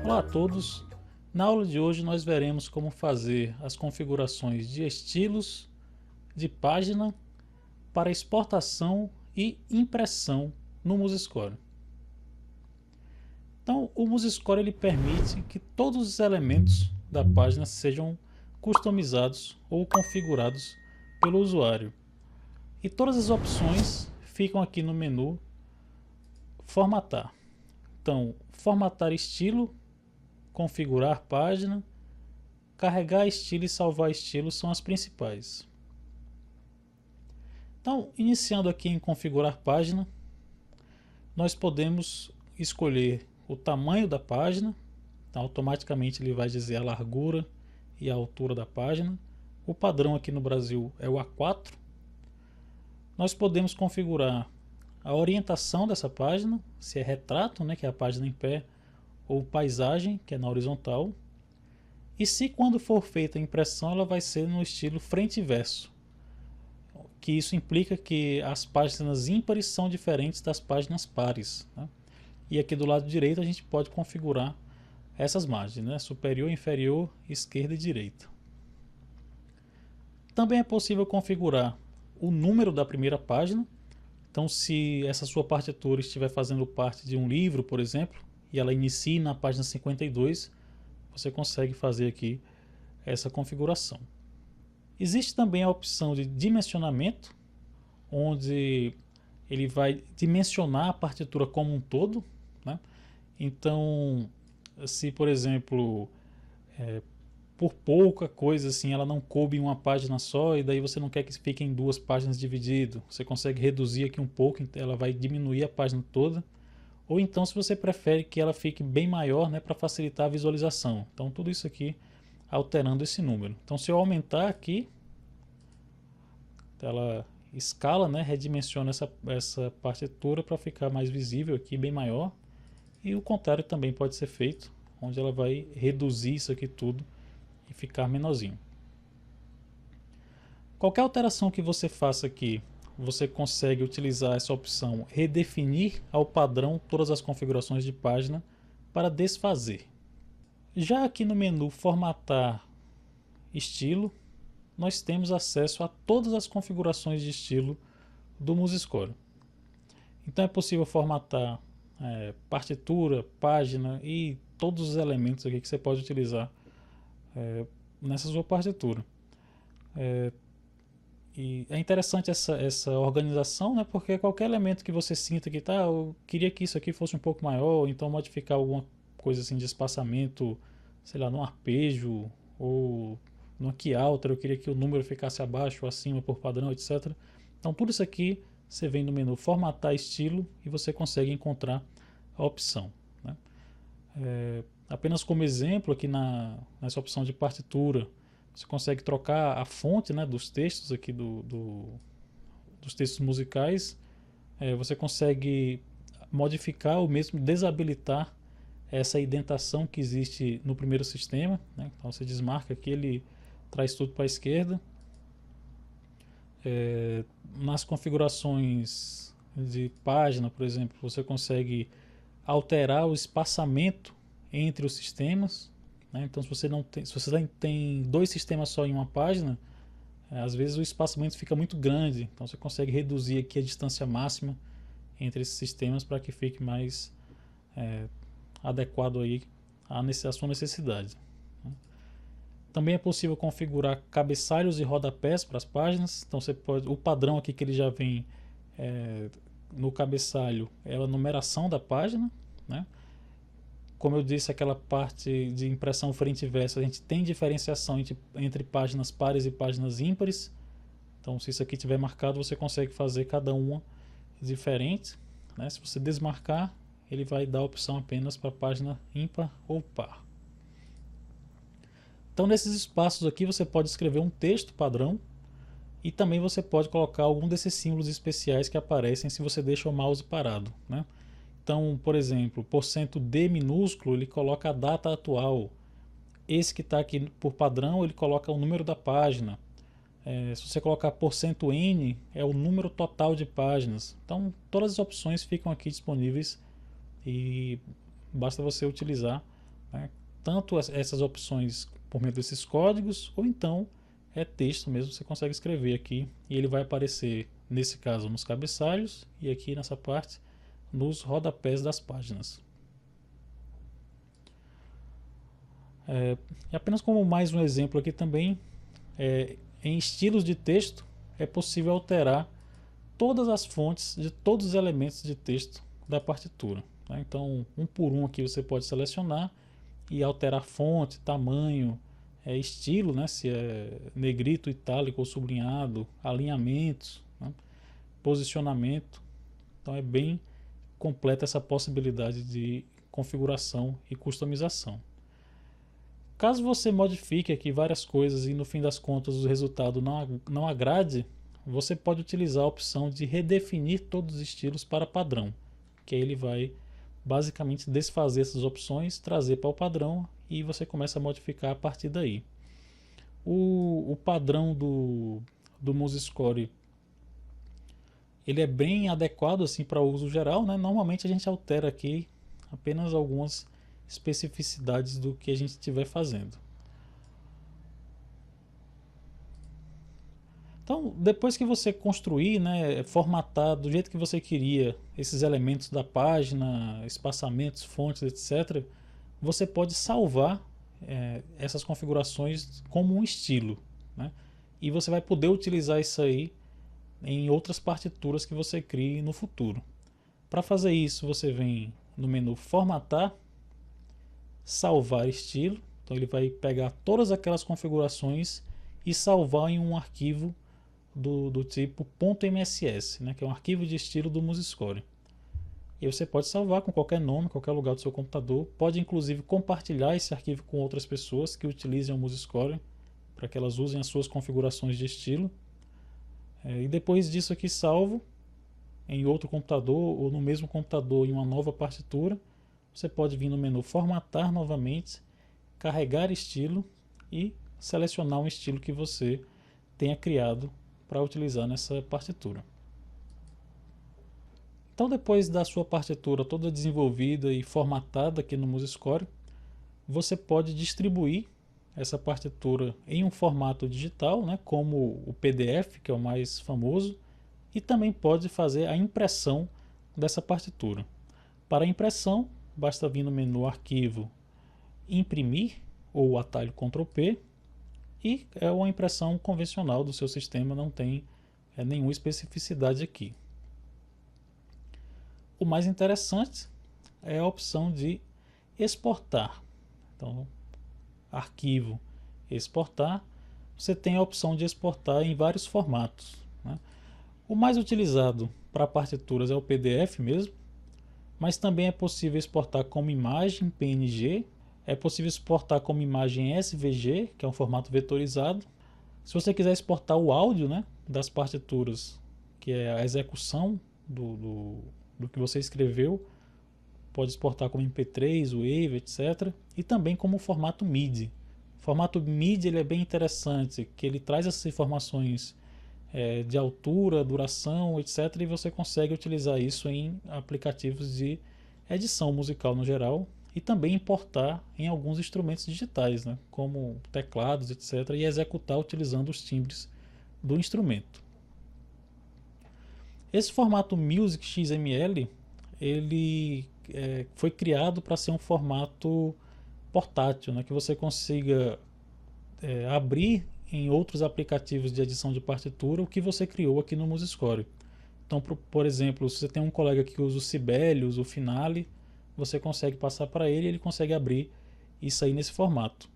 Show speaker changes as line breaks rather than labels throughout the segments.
Olá a todos! Na aula de hoje nós veremos como fazer as configurações de estilos de página para exportação e impressão no MuseScore. Então, o MuseScore ele permite que todos os elementos da página sejam customizados ou configurados pelo usuário. E todas as opções ficam aqui no menu Formatar. Então, formatar estilo, configurar página, carregar estilo e salvar estilo são as principais. Então, iniciando aqui em configurar página, nós podemos escolher o tamanho da página. Então, automaticamente ele vai dizer a largura e a altura da página. O padrão aqui no Brasil é o A4. Nós podemos configurar a orientação dessa página, se é retrato, que é a página em pé, ou paisagem, que é na horizontal. E se quando for feita a impressão, ela vai ser no estilo frente e verso. Que isso implica que as páginas ímpares são diferentes das páginas pares. E aqui do lado direito a gente pode configurar essas margens, superior, inferior, esquerda e direita. Também é possível configurar o número da primeira página. Então, se essa sua partitura estiver fazendo parte de um livro, por exemplo, e ela inicie na página 52, você consegue fazer aqui essa configuração. Existe também a opção de dimensionamento, onde ele vai dimensionar a partitura como um todo. Então, se por exemplo, por pouca coisa assim, ela não coube em uma página só, e daí você não quer que fique em duas páginas dividido, você consegue reduzir aqui um pouco, ela vai diminuir a página toda. Ou então, se você prefere que ela fique bem maior, para facilitar a visualização. Então, tudo isso aqui alterando esse número. Então, se eu aumentar aqui, ela escala, redimensiona essa partitura para ficar mais visível aqui, bem maior. E o contrário também pode ser feito, onde ela vai reduzir isso aqui tudo e ficar menorzinho. Qualquer alteração que você faça aqui, você consegue utilizar essa opção redefinir ao padrão todas as configurações de página para desfazer. Já aqui no menu formatar estilo, nós temos acesso a todas as configurações de estilo do MuseScore. Então é possível formatar partitura, página e todos os elementos aqui que você pode utilizar nessa sua partitura. E é interessante essa organização, porque qualquer elemento que você sinta que eu queria que isso aqui fosse um pouco maior, ou então modificar alguma coisa assim de espaçamento, sei lá, num arpejo ou no Keyalter, eu queria que o número ficasse abaixo ou acima por padrão, etc. Então tudo isso aqui você vem no menu formatar estilo e você consegue encontrar a opção. Apenas como exemplo aqui nessa opção de partitura, você consegue trocar a fonte dos textos aqui dos textos musicais. Você consegue modificar ou mesmo desabilitar essa indentação que existe no primeiro sistema. Então você desmarca aqui, ele traz tudo para a esquerda. Nas configurações de página, por exemplo, você consegue alterar o espaçamento entre os sistemas. Então, se você tem dois sistemas só em uma página, às vezes o espaçamento fica muito grande. Então, você consegue reduzir aqui a distância máxima entre esses sistemas para que fique mais adequado aí à sua necessidade. Também é possível configurar cabeçalhos e rodapés para as páginas. Então, o padrão aqui que ele já vem no cabeçalho é a numeração da página. Como eu disse, aquela parte de impressão frente e verso, a gente tem diferenciação entre páginas pares e páginas ímpares. Então, se isso aqui tiver marcado, você consegue fazer cada uma diferente. Se você desmarcar, ele vai dar a opção apenas para página ímpar ou par. Então, nesses espaços aqui, você pode escrever um texto padrão e também você pode colocar algum desses símbolos especiais que aparecem se você deixa o mouse parado. Então, por exemplo, %D minúsculo, ele coloca a data atual. Esse que está aqui por padrão, ele coloca o número da página. Se você colocar %N, é o número total de páginas. Então, todas as opções ficam aqui disponíveis e basta você utilizar né? Tanto essas opções por meio desses códigos, ou então é texto mesmo, você consegue escrever aqui e ele vai aparecer, nesse caso, nos cabeçalhos e aqui nessa parte, nos rodapés das páginas. E apenas como mais um exemplo aqui também, em estilos de texto é possível alterar todas as fontes de todos os elementos de texto da partitura, né? Então, um por um aqui você pode selecionar e alterar fonte, tamanho, estilo, né? Se é negrito, itálico ou sublinhado, alinhamentos, né? Posicionamento. Então é bem completa essa possibilidade de configuração e customização. Caso você modifique aqui várias coisas e no fim das contas o resultado não agrade, você pode utilizar a opção de redefinir todos os estilos para padrão, que aí ele vai basicamente desfazer essas opções, trazer para o padrão e você começa a modificar a partir daí. O padrão do MuseScore ele é bem adequado assim para uso geral, né? Normalmente a gente altera aqui apenas algumas especificidades do que a gente estiver fazendo. Então, depois que você construir, né, formatar do jeito que você queria esses elementos da página, espaçamentos, fontes, etc., você pode salvar essas configurações como um estilo, né? E você vai poder utilizar isso aí em outras partituras que você crie no futuro. Para fazer isso, você vem no menu Formatar, Salvar estilo. Então ele vai pegar todas aquelas configurações e salvar em um arquivo do tipo .mss, né, que é um arquivo de estilo do MuseScore. E você pode salvar com qualquer nome, qualquer lugar do seu computador. Pode inclusive compartilhar esse arquivo com outras pessoas que utilizem o MuseScore para que elas usem as suas configurações de estilo. E depois disso aqui salvo em outro computador ou no mesmo computador em uma nova partitura, você pode vir no menu Formatar novamente, carregar estilo e selecionar um estilo que você tenha criado para utilizar nessa partitura. Então, depois da sua partitura toda desenvolvida e formatada aqui no MuseScore, você pode distribuir essa partitura em um formato digital, né, como o PDF, que é o mais famoso, e também pode fazer a impressão dessa partitura. Para a impressão, basta vir no menu Arquivo, Imprimir, ou o atalho Ctrl P, e é uma impressão convencional do seu sistema, não tem nenhuma especificidade aqui. O mais interessante é a opção de exportar. Então, arquivo, exportar, você tem a opção de exportar em vários formatos, né? O mais utilizado para partituras é o PDF mesmo, mas também é possível exportar como imagem PNG, é possível exportar como imagem SVG, que é um formato vetorizado. Se você quiser exportar o áudio, né, das partituras, que é a execução do que você escreveu, pode exportar como MP3, Wave, etc. E também como formato MIDI. O formato MIDI ele é bem interessante, que ele traz essas informações de altura, duração, etc. E você consegue utilizar isso em aplicativos de edição musical no geral e também importar em alguns instrumentos digitais, né, como teclados, etc. E executar utilizando os timbres do instrumento. Esse formato Music XML ele foi criado para ser um formato portátil, né, que você consiga abrir em outros aplicativos de edição de partitura o que você criou aqui no MuseScore. Então, por exemplo, se você tem um colega que usa o Sibelius, o Finale, você consegue passar para ele e ele consegue abrir isso aí nesse formato.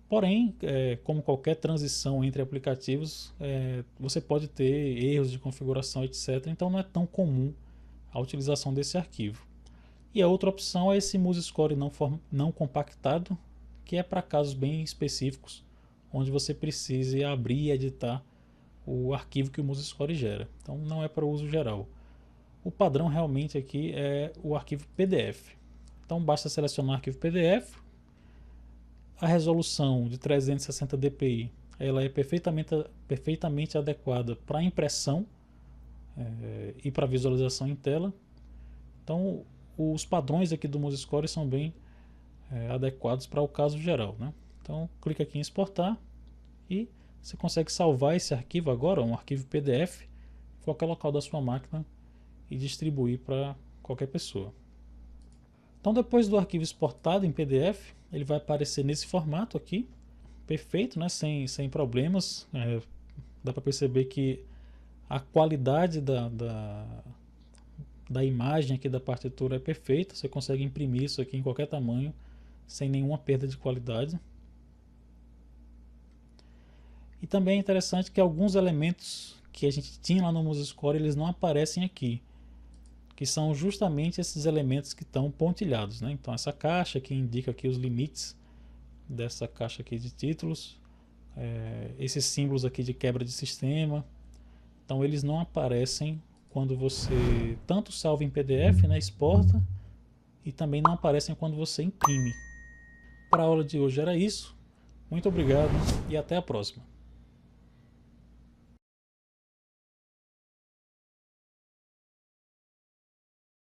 Porém, como qualquer transição entre aplicativos, você pode ter erros de configuração, etc. Então não é tão comum a utilização desse arquivo. E a outra opção é esse MuseScore não compactado, que é para casos bem específicos, onde você precise abrir e editar o arquivo que o MuseScore gera. Então não é para uso geral. O padrão realmente aqui é o arquivo PDF. Então basta selecionar o arquivo PDF. A resolução de 360 dpi ela é perfeitamente adequada para impressão e para visualização em tela. Então os padrões aqui do MuseScore são bem adequados para o caso geral, né? Então clica aqui em exportar e você consegue salvar esse arquivo agora, um arquivo PDF, em qualquer local da sua máquina e distribuir para qualquer pessoa. Então depois do arquivo exportado em PDF, ele vai aparecer nesse formato aqui, perfeito, né? sem problemas. Dá para perceber que a qualidade da imagem aqui da partitura é perfeita, você consegue imprimir isso aqui em qualquer tamanho, sem nenhuma perda de qualidade. E também é interessante que alguns elementos que a gente tinha lá no MuseScore, eles não aparecem aqui, que são justamente esses elementos que estão pontilhados, né? Então essa caixa que indica aqui os limites dessa caixa aqui de títulos, esses símbolos aqui de quebra de sistema, então eles não aparecem quando você tanto salva em PDF, né, exporta, e também não aparecem quando você imprime. Para a aula de hoje era isso. Muito obrigado e até a próxima.